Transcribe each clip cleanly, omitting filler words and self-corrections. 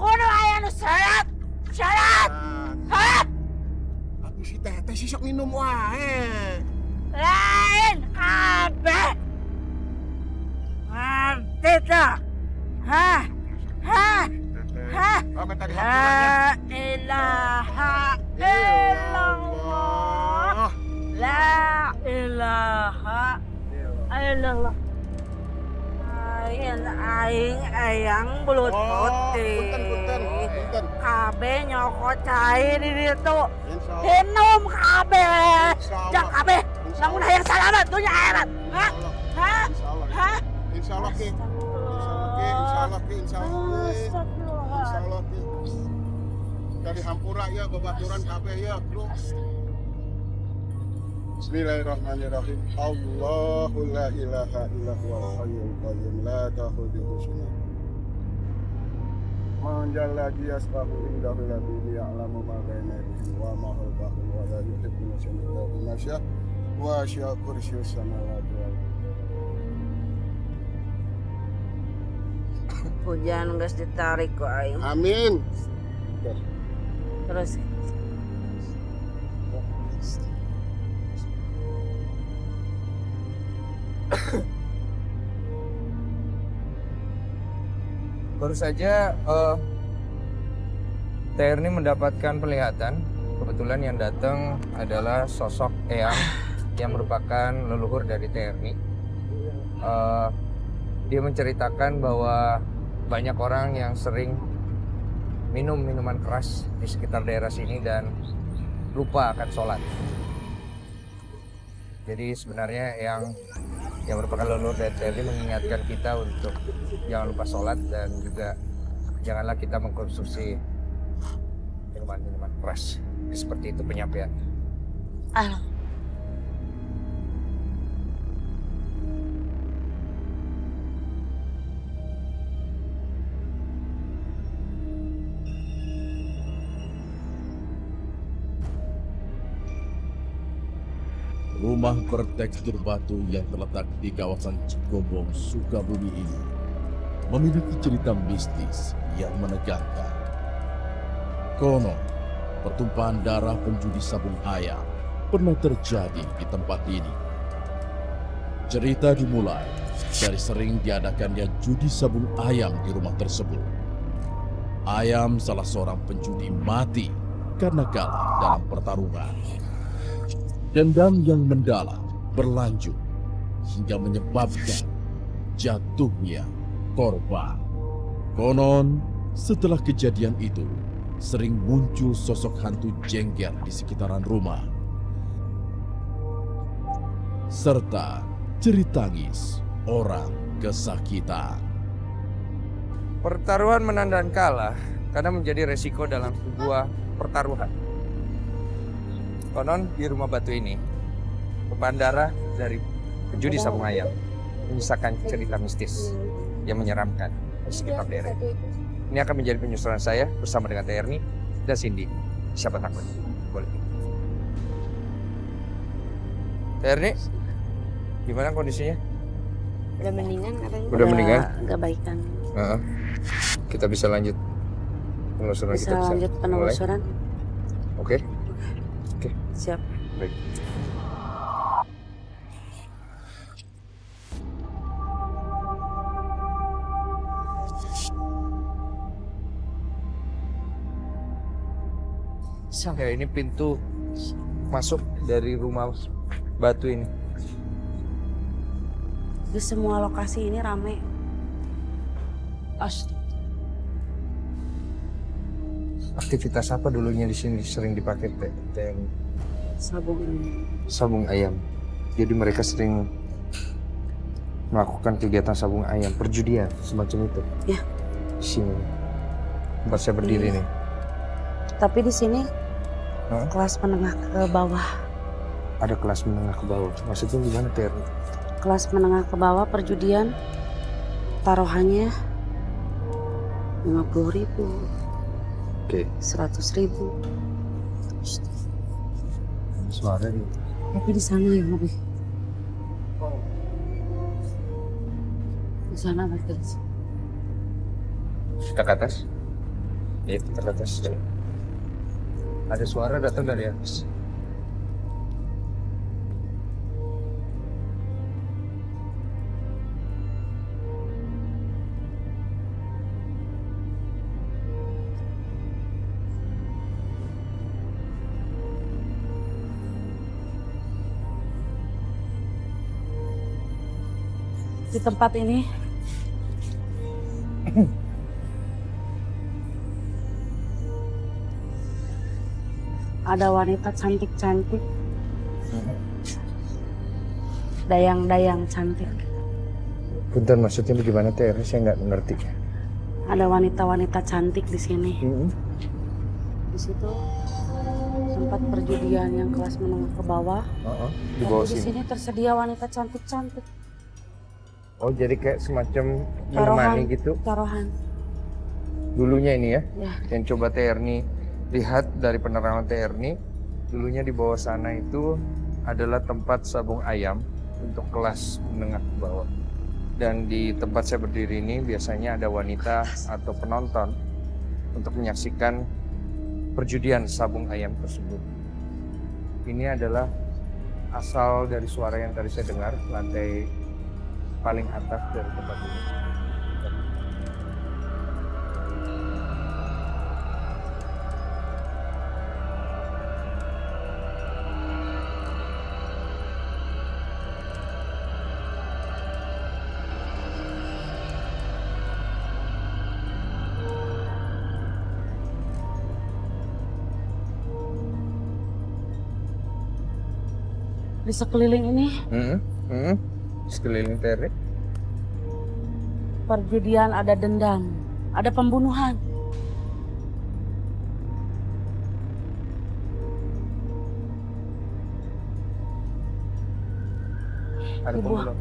kudu aya nu syarat. Syarat. Hah? Atuh si teteh si sok minum wae. Lain kabeh. Ngerti tak? Hah? Hah? Hah? Apa tadi La hampurannya? ilaha illallah. La ilaha illallah. Aing ayang belut putih. Punten. Kabeh nyokot cai di ditu. Insyaallah. Hinum kabeh. Insyaallah. Jak kabeh. Namun hayang salamat dunya akhirat. Hah? Hah? Insyaallah. Hah? Insyaallah ki. Insyaallah ki. Insyaallah ki. Dari hampura ya babaturan kabeh ya, Bro. Bismillahirrahmanirrahim. Allahu la ilaha illa huwal hayyul qayyum la ta'khudhuhu sinatun. Man jalla yasbahu indahu la ya'lamu ma baina yadayhi wa ma khalfahu wa la yuhibbuna shay'an illa ma wa sya kursiyyus samawati wal Hujan geus ditarik ku aing. Amin. Terus Baru saja Terni mendapatkan penglihatan. Kebetulan yang datang adalah sosok Eyang yang merupakan leluhur dari Terni. Dia menceritakan bahwa banyak orang yang sering minum minuman keras di sekitar daerah sini dan lupa akan sholat. Jadi sebenarnya yang merupakan leluhur dari Terni mengingatkan kita untuk jangan lupa sholat dan juga janganlah kita mengkonsumsi minuman keras. Seperti itu penyampaian. ah Rumah bertekstur batu yang terletak di kawasan Cigombong, Sukabumi ini memiliki cerita mistis yang menegangkan. Konon, pertumpahan darah penjudi sabung ayam pernah terjadi di tempat ini. Cerita dimulai dari sering diadakannya judi sabung ayam di rumah tersebut. Ayam salah seorang penjudi mati karena kalah dalam pertarungan. Dendam yang mendalam berlanjut hingga menyebabkan jatuhnya korban. Konon, setelah kejadian itu, sering muncul sosok hantu jengger di sekitaran rumah. Serta jerit tangis orang kesakitan. Pertaruhan menang dan kalah karena menjadi resiko dalam sebuah pertaruhan. Konon di rumah batu ini, tumpahan darah dari penjudi sabung ayam menyisakan cerita mistis yang menyeramkan di sekitar daerah. Ini akan menjadi penyusuran saya bersama dengan Terni dan Cindy. Siapa takut? Boleh. Terni, gimana kondisinya? udah mendingan katanya. Udah mendingan? Agak baikan. Kita bisa lanjut penelusuran. Bisa lanjut penelusuran. Oke. Siap. Baik. Ya, ini pintu masuk dari rumah batu ini. Di semua lokasi ini rame. Asli. Aktivitas apa dulunya di sini sering dipakai Sabung ini. sabung ayam. Jadi mereka sering melakukan kegiatan sabung ayam, perjudian semacam itu. Ya. Di sini. Tempat saya berdiri Iya. nih. Tapi di sini Hah? kelas menengah ke bawah. Ada kelas menengah ke bawah. Maksudnya gimana, Ter? Kelas menengah ke bawah perjudian taruhannya 50.000, Oke. 100.000. Suara ini. Tapi di sana ya lebih. Di sana lagi. Kita ke atas. Ya, kita ke atas. Ada suara datang dari atas. Di tempat ini ada wanita cantik-cantik, dayang-dayang cantik. Punten, maksudnya bagaimana Teh? Saya nggak ngerti. Ada wanita-wanita cantik di sini. Di situ tempat perjudian yang kelas menengah ke bawah. Di bawah Di sini. sini tersedia wanita cantik-cantik. Oh, jadi kayak semacam Taruhan. menemani gitu. Taruhan. Dulunya ini ya. Ya. Yang coba Teh Erni lihat dari penerangan Teh Erni, dulunya di bawah sana itu adalah tempat sabung ayam untuk kelas menengah ke bawah. Dan di tempat saya berdiri ini biasanya ada wanita atau penonton untuk menyaksikan perjudian sabung ayam tersebut. Ini adalah asal dari suara yang tadi saya dengar, lantai paling atas dari tempat ini. Di sekeliling ini Sekeliling Teh Erni. perjudian, ada dendam, ada pembunuhan. Ada Dibuang. pembunuhan.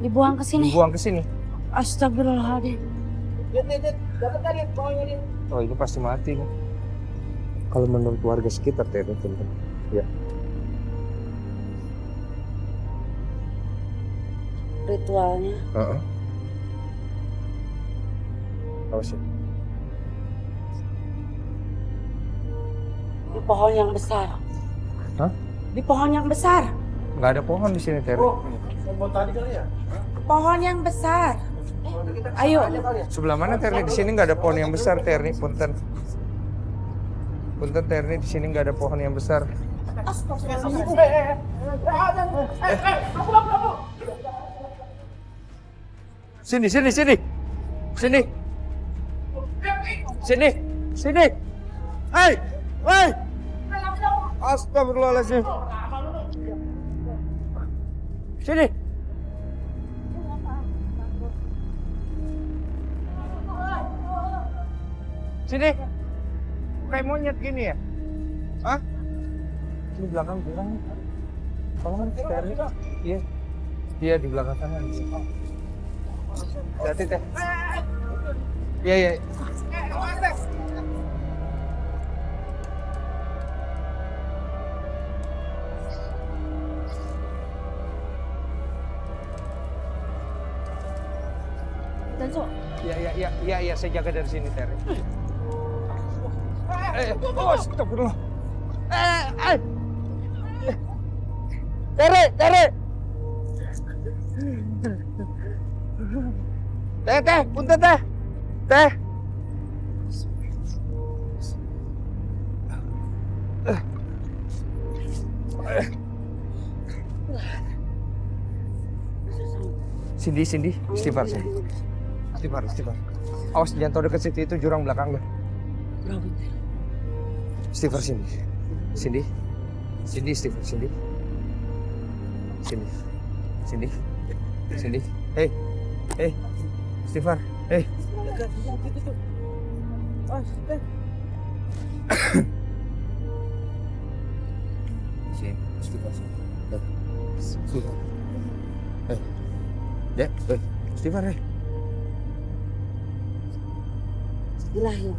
Dibuang ke sini. Dibuang ke sini. Astagfirullahaladzim. Oh, ini pasti mati nih. Kalau menurut warga sekitar Teh Erni, teman. Ya. Ritualnya Awas ya. di pohon yang besar. Hah? Di pohon yang besar. Nggak ada pohon di sini Teh Erni. Pohon yang besar. Ayo. Sebelah mana Teh Erni? Di sini nggak ada pohon yang besar Teh Erni. Punten. Punten Teh Erni, di sini nggak ada pohon yang besar. Sini, sini, sini. Sini. Sini. Sini. Hei! Hei! Astagfirullahaladzim. Sini. Sini. Kayak monyet gini ya? Hah? Di belakang bilang. Tolong cari. Iya. Iya di belakang sana. Hati Teh. Iya, iya. Danso. Iya, saya jaga dari sini, Tere. Astagfirullah. Tere. Teh, punten Teh. Teh. Cindy, istighfar saya. Istighfar. Awas jangan tahu dekat situ, itu jurang belakang lo. Istighfar Cindy, istighfar Cindy. Hey, istighfar. Hey. Istighfar. Dek, istighfar ya. Ilahi.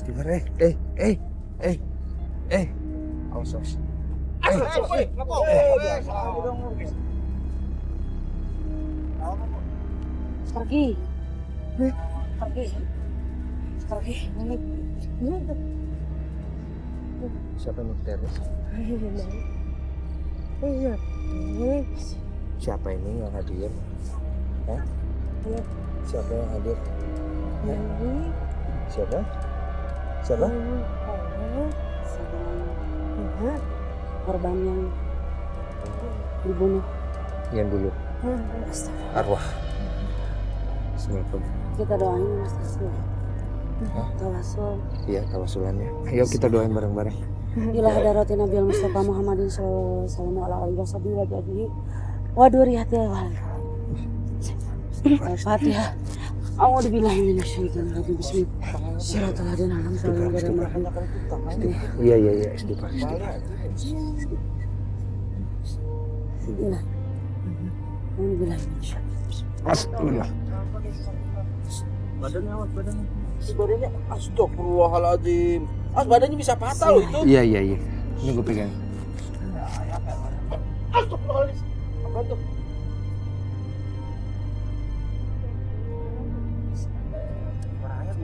Istighfar, awas. Pergi. Pergi. Pergi. Siapa yang teres? Siapa ini yang hadir? Hah? Siapa yang hadir? Siapa? Siapa? Korban yang dibunuh. Yang dulu. Astagfirullah. Arwah. Assalamualaikum. Kita doain Mas Taslim. Hah? Tawasul. Iya, tawasulannya. Ayo kita doain bareng-bareng. Ila hadarati Nabi Mustafa Muhammadin sallallahu alaihi wasallam wa duriyati wa Al-Fatihah. A'udzu billahi minasyaitonir rajim. Bismillah. Siratal ladzina an'amta alaihim ghairil maghdubi alaihim. Iya, istighfar. Bismillah. A'udzu billahi minasyaitonir Astagfirullah. Badannya astagfirullahaladzim. Badannya bisa patah loh itu. Iya. Ini gue pegang. Astagfirullahaladzim. Apa tuh?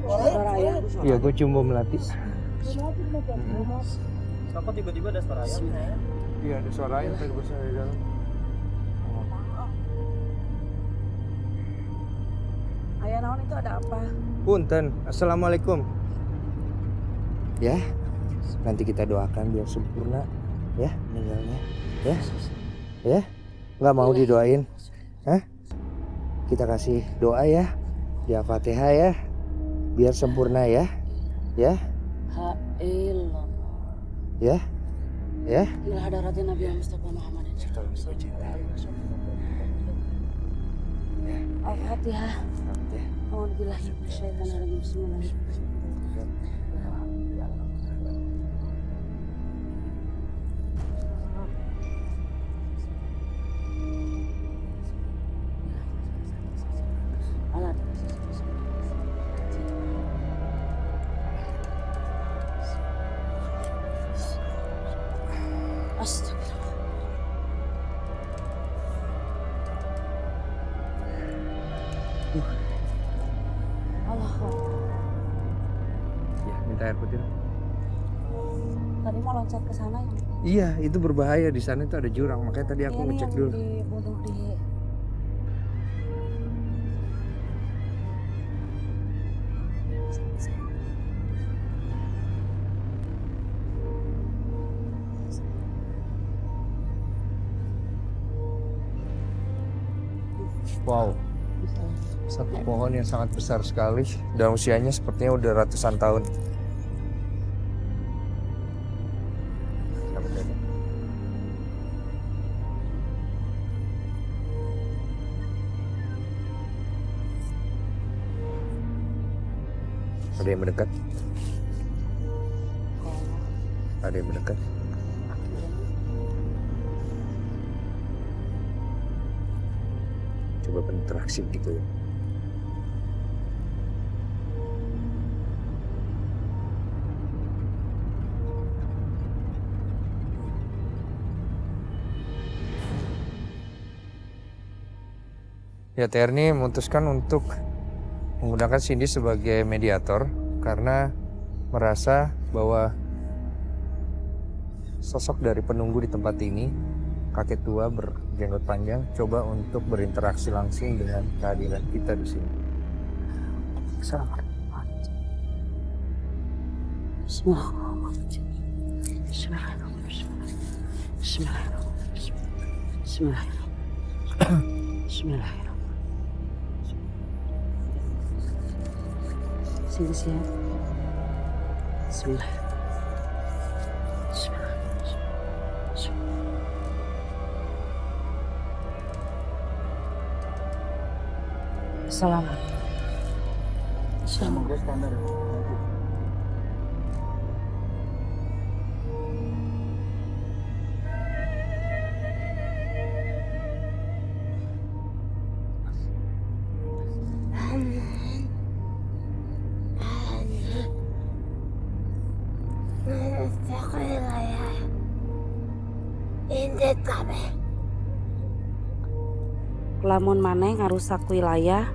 Suara ayah. Iya, gue cuma melatih. Kenapa tiba-tiba ada suara ayam? Iya, ada suara ayam tadi gue di dalam. Ayah naon itu ada apa? Punten, assalamualaikum. Ya, nanti kita doakan biar sempurna, ya meninggalnya, ya, nggak mau didoain, Hah? Kita kasih doa ya, di Al-Fatihah ya, biar sempurna ya, Ha ya. Ila hadarati Nabi Mustafa Muhammadin sallallahu alaihi wasallam. Al-Fatihah. A'udzu billahi minasyaitonir rajim. Bismillahirrahmanirrahim. Alat. Astagfirullah. Allah. Ya, minta air putih. Tadi mau loncat ke sana ya? Iya, itu berbahaya, di sana itu ada jurang, makanya tadi aku Iya nih ngecek yang dulu. dibunuh di Wow, satu pohon yang sangat besar sekali dan usianya sepertinya udah ratusan tahun. Ada yang mendekat. Ada yang mendekat. Coba berinteraksi gitu ya. Ya, Terni memutuskan untuk menggunakan Cindy sebagai mediator karena merasa bahwa sosok dari penunggu di tempat ini, kakek tua berjenggot panjang, coba untuk berinteraksi langsung dengan kehadiran kita di sini. Bismillahirrahmanirrahim. Bismillahirrahmanirrahim. Bismillahirrahmanirrahim. Bismillahirrahmanirrahim. Sini siap. Bismillahirrahmanirrahim. Assalamualaikum. Lamun maneh ngarusak wilayah,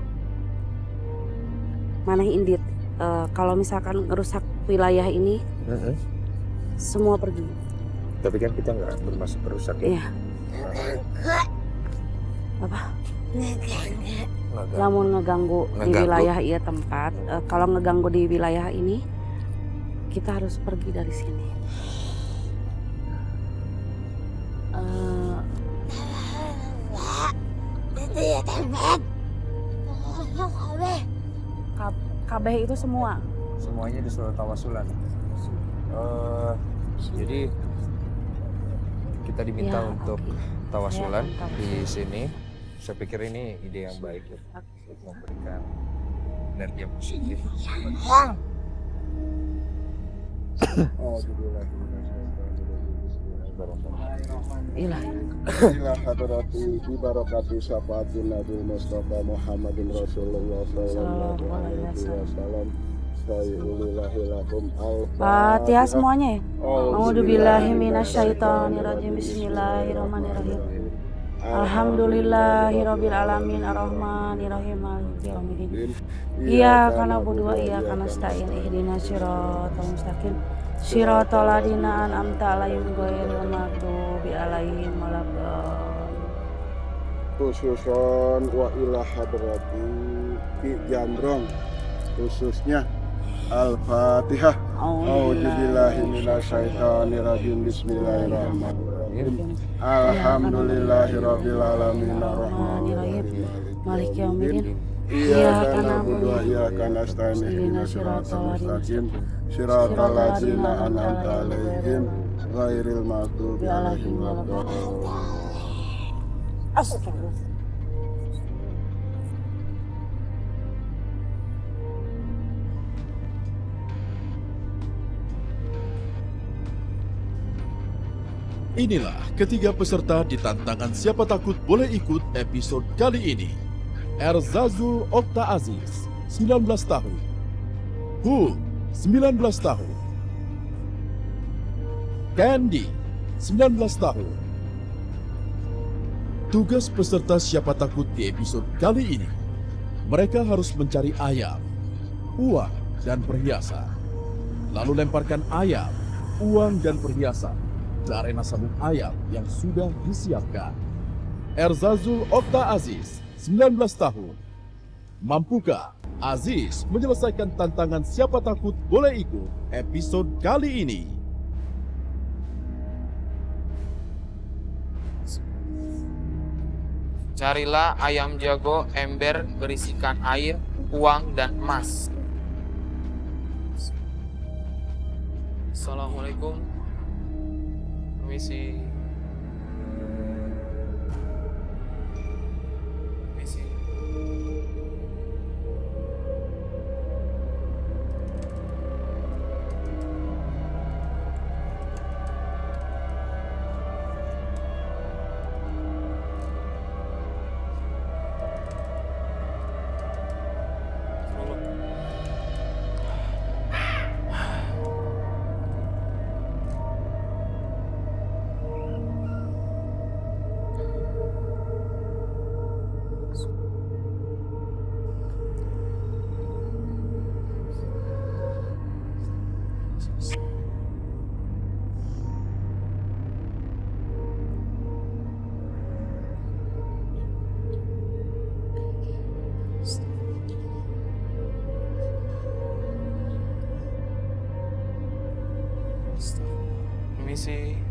maneh indit. Kalau misalkan ngerusak wilayah ini, semua pergi. Tapi kan kita nggak bermaksud merusak ya. Iya. Apa? Lamun ngeganggu di Ngeganggu. wilayah iya tempat. Kalau ngeganggu di wilayah ini, kita harus pergi dari sini. Kabeh itu semua. Semuanya disuruh tawasulan. Jadi kita diminta Ya, untuk oke. tawasulan Ya, di sini. Saya pikir ini ide yang baik ya, untuk memberikan energi yang positif. Ilah. Ila hadrati bi barakati syafaatin Nabi Mustafa Muhammadin Rasulullah sallallahu alaihi wasallam. Sayyidillahilahum Fatihah semuanya ya. A'udzubillahi A'udzubillahiminasyaitonirrajim. Bismillahirrahmanirrahim. Alhamdulillahirabbil alamin arrahmanirrahim maliki yaumiddin. Iyyaka na'budu wa iyyaka nasta'in ihdinas siratal mustaqim. Siratal ladzina an'amta 'alaihim ghairil maghdubi 'alaihim waladdallin. khususon wa ila hadrati Ki Jambrong, khususnya Al-Fatihah. A'udzubillahi minasyaitonirrajim. Bismillahirrahmanirrahim. Alhamdulillahirabbil alamin arrahmanirrahim Maliki yaumiddin. Iyyaka na'budu wa iyyaka nasta'in ihdinas siratal mustaqim siratal ladzina an'amta 'alaihim ghairil maghdubi 'alaihim waladdallin. Astagfirullah. Inilah ketiga peserta di tantangan Siapa Takut Boleh Ikut episode kali ini. Erzazul Okta Aziz, 19 tahun. Hu, 19 tahun. Candy, 19 tahun. Tugas peserta Siapa Takut di episode kali ini, mereka harus mencari ayam, uang, dan perhiasan. Lalu lemparkan ayam, uang, dan perhiasan ke arena sabung ayam yang sudah disiapkan. Erzazul Okta Aziz, 19 tahun. Mampukah Aziz menyelesaikan tantangan Siapa Takut Boleh Ikut episode kali ini? Carilah ayam jago ember berisikan air, uang, dan emas. Assalamualaikum. Permisi. Permisi. Permisi.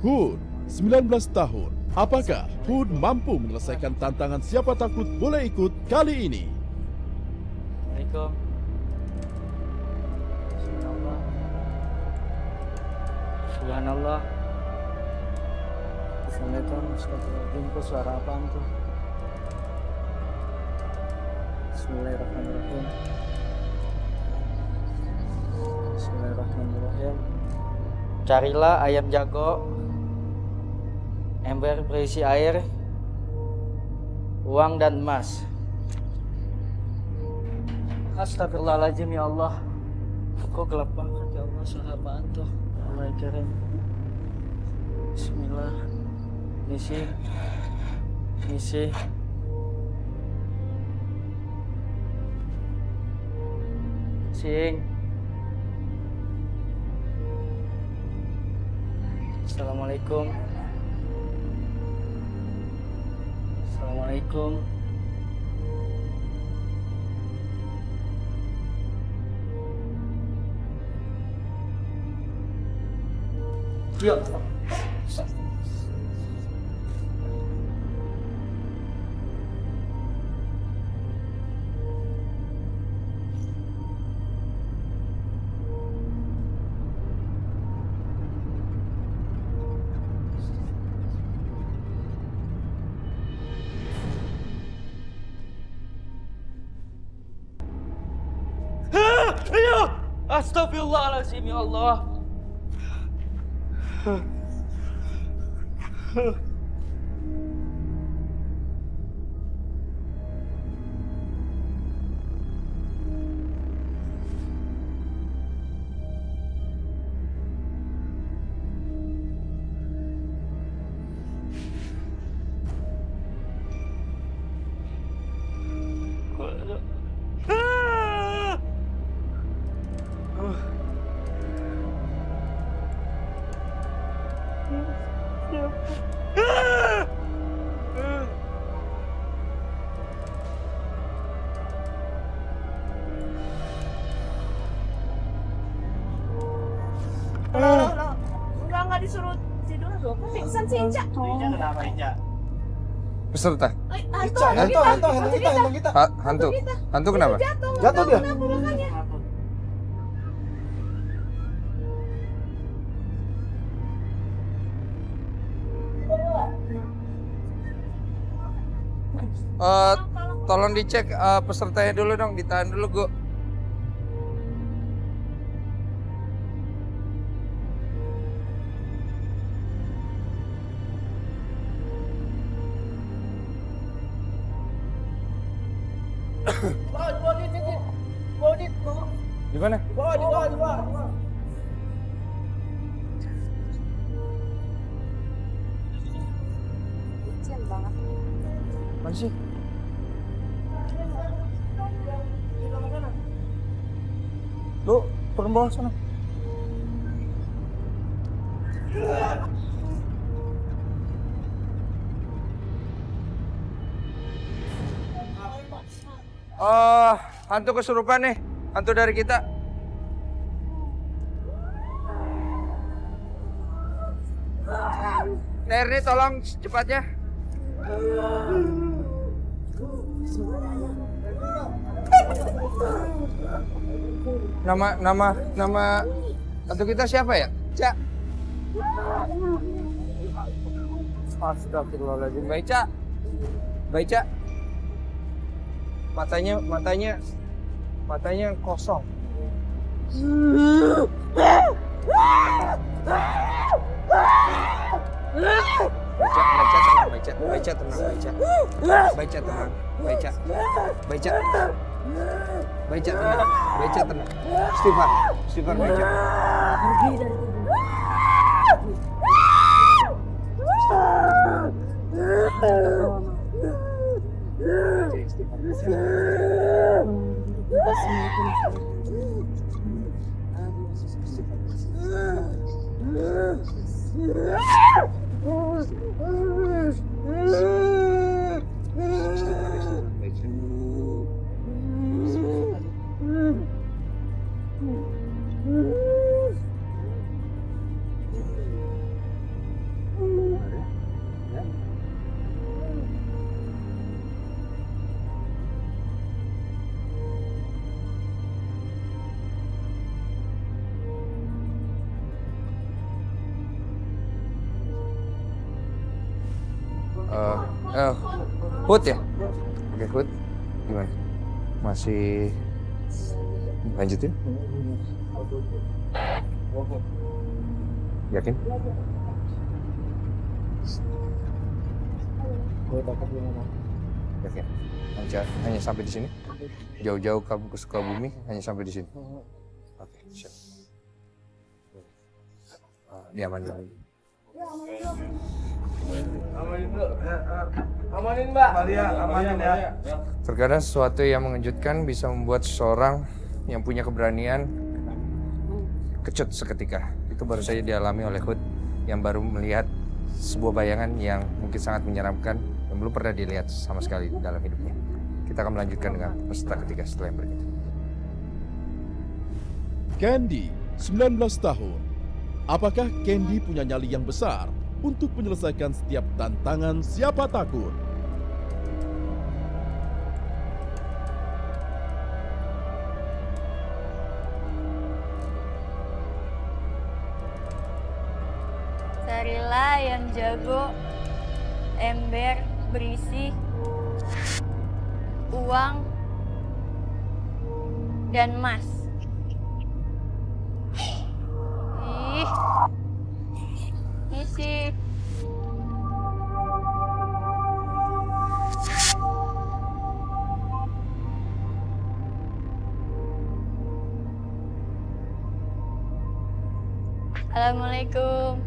Hud, 19 tahun. Apakah Hud mampu menyelesaikan tantangan siapa takut boleh ikut kali ini? Assalamualaikum. Subhanallah. Assalamualaikum. Astagfirullahaladzim. Itu suara apaan tuh? Bismillahirrahmanirrahim. Bismillahirrahmanirrahim. Carilah ayam jago, ember berisi air, uang dan emas. Astagfirullahaladzim ya Allah. Kok gelap banget ya Allah, suara apaan tuh? Allah karim. Bismillah. Misi. Sing. Assalamualaikum. Assalamualaikum. Ya. Astagfirullahaladzim ya Allah. Enggak disuruh tidur dong. Kok pingsan sih, Ica? Kenapa Ica? Peserta. Hantu kita. Hantu kenapa? Jatuh dia. Tolong dicek pesertanya dulu dong, ditahan dulu, Gu. Di mana? Di bawah. Kecil banget. Mana sih? Lu turun bawah sana. Hantu kesurupan nih. Hantu dari kita. Nerni tolong cepatnya. Nama hantu kita siapa ya? Cak. Astagfirullahaladzim. Baik, Cak. Baik, Cak. Matanya kosong. Baca tenang. Istighfar baca. Hud ya? Oke, Hud. Gimana? Masih lanjutin? Yakin? Yakin? Hanya sampai di sini? Jauh-jauh kamu ke Sukabumi hanya sampai di sini? Oke, siap. Diaman dulu. Amanin Mbak. Amanin ya. Terkadang sesuatu yang mengejutkan bisa membuat seseorang yang punya keberanian kecut seketika. Itu baru saja dialami oleh Hud yang baru melihat sebuah bayangan yang mungkin sangat menyeramkan yang belum pernah dilihat sama sekali dalam hidupnya. Kita akan melanjutkan dengan peserta ketiga setelah yang berikut. Candy, 19 tahun. Apakah Candy punya nyali yang besar untuk menyelesaikan setiap tantangan siapa takut? Carilah yang jago, ember berisi uang dan emas. Ih, isi. Assalamualaikum.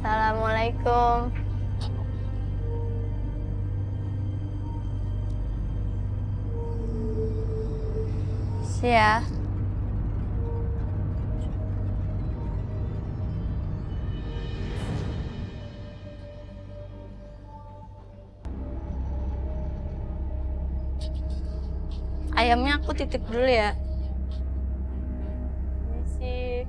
Assalamualaikum. Ya. Ayamnya aku titip dulu ya. Ini sih.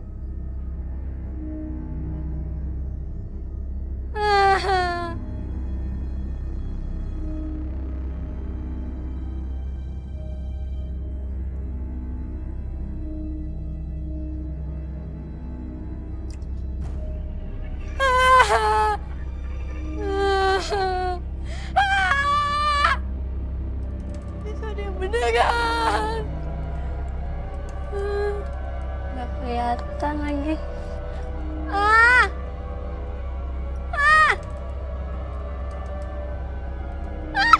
Itu dia beneran. Nggak kelihatan lagi. Ah! Ah! Ah!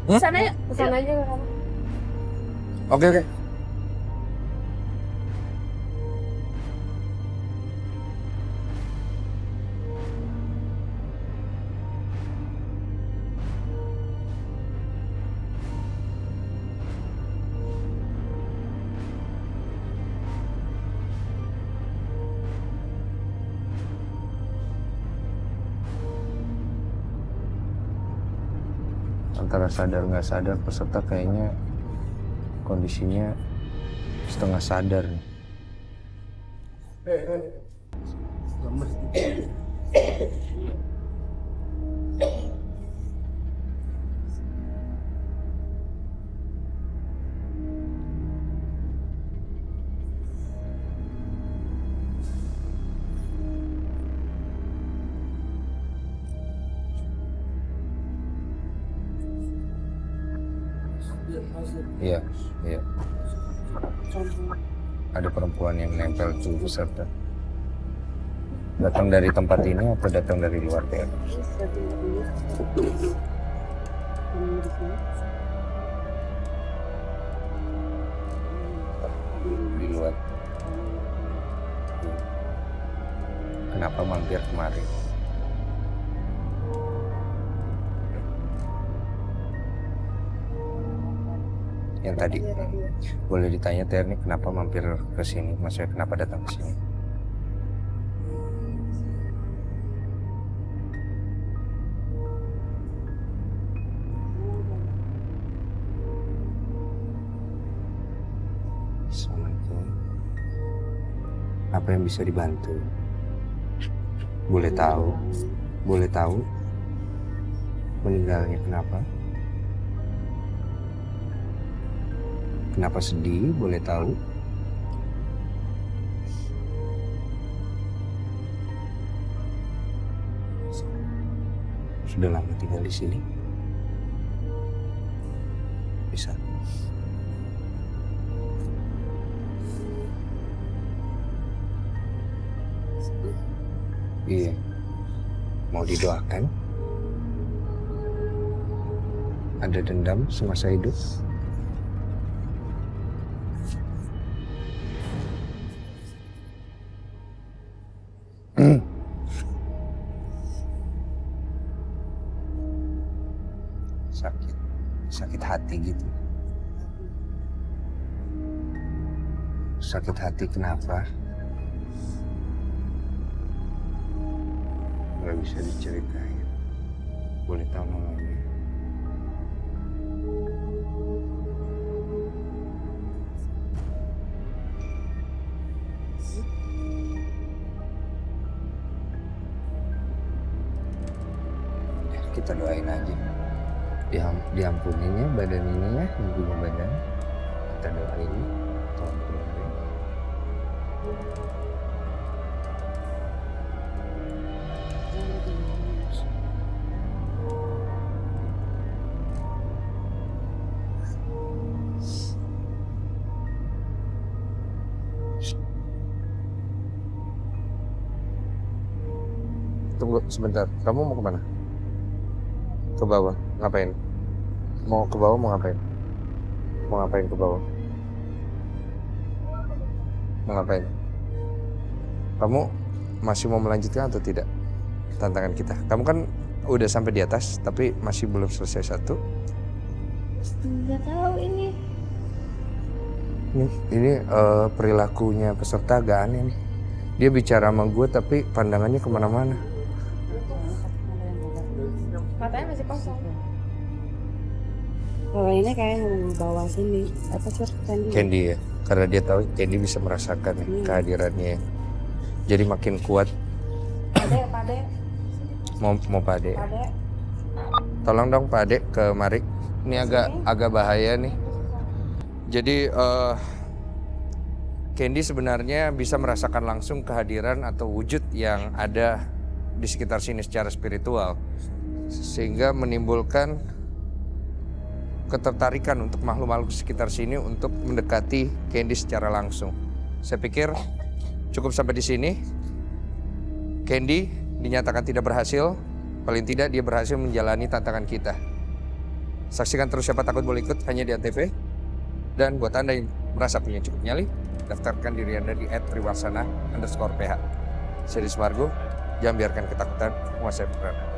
Kesana ya? Kesana aja. Oke, oke. Antara sadar nggak sadar peserta kayaknya kondisinya setengah sadar nih. Iya, iya. Ada perempuan yang nempel tuh peserta. Datang dari tempat ini atau datang dari luar ya? Di luar. Kenapa mampir kemari? Yang tadi boleh ditanya Ter nih, kenapa mampir ke sini? Maksudnya kenapa datang ke sini? Assalamualaikum. Apa yang bisa dibantu? Boleh tahu? Boleh tahu? Meninggalnya kenapa? Kenapa sedih? Boleh tahu? Sudah lama tinggal di sini? Bisa. Iya. Mau didoakan? Ada dendam semasa hidup? Sakit hati gitu. Sakit hati kenapa? Gak bisa diceritain. Boleh tahu namanya? Ya, kita doain aja. Diampuninya badan ininya, yang punya badan. Kita doain. Tolong keluarin. Tunggu sebentar, kamu mau kemana? Ke bawah, ngapain? Mau ke bawah mau ngapain? Mau ngapain ke bawah? Mau ngapain? Kamu masih mau melanjutkan atau tidak tantangan kita? Kamu kan udah sampai di atas, tapi masih belum selesai satu. Nggak tahu ini. Ini perilakunya peserta agak aneh nih. Dia bicara sama gue tapi pandangannya kemana-mana. Matanya masih kosong. Kalau ini kayak bawa sini apa sih Candy ya, karena dia tahu Candy bisa merasakan ya, kehadirannya. Jadi makin kuat. Pade. Mau Pade. Tolong dong Pade ke Marik. Ini agak bahaya nih. Jadi Candy sebenarnya bisa merasakan langsung kehadiran atau wujud yang ada di sekitar sini secara spiritual, sehingga menimbulkan ketertarikan untuk makhluk-makhluk sekitar sini untuk mendekati Candy secara langsung. Saya pikir cukup sampai di sini. Candy dinyatakan tidak berhasil, paling tidak dia berhasil menjalani tantangan kita. Saksikan terus Siapa Takut Boleh Ikut hanya di ANTV. Dan buat Anda yang merasa punya cukup nyali, daftarkan diri Anda di @triwarsana_ph. Saya Dismargo, jangan biarkan ketakutan menguasai pikiran.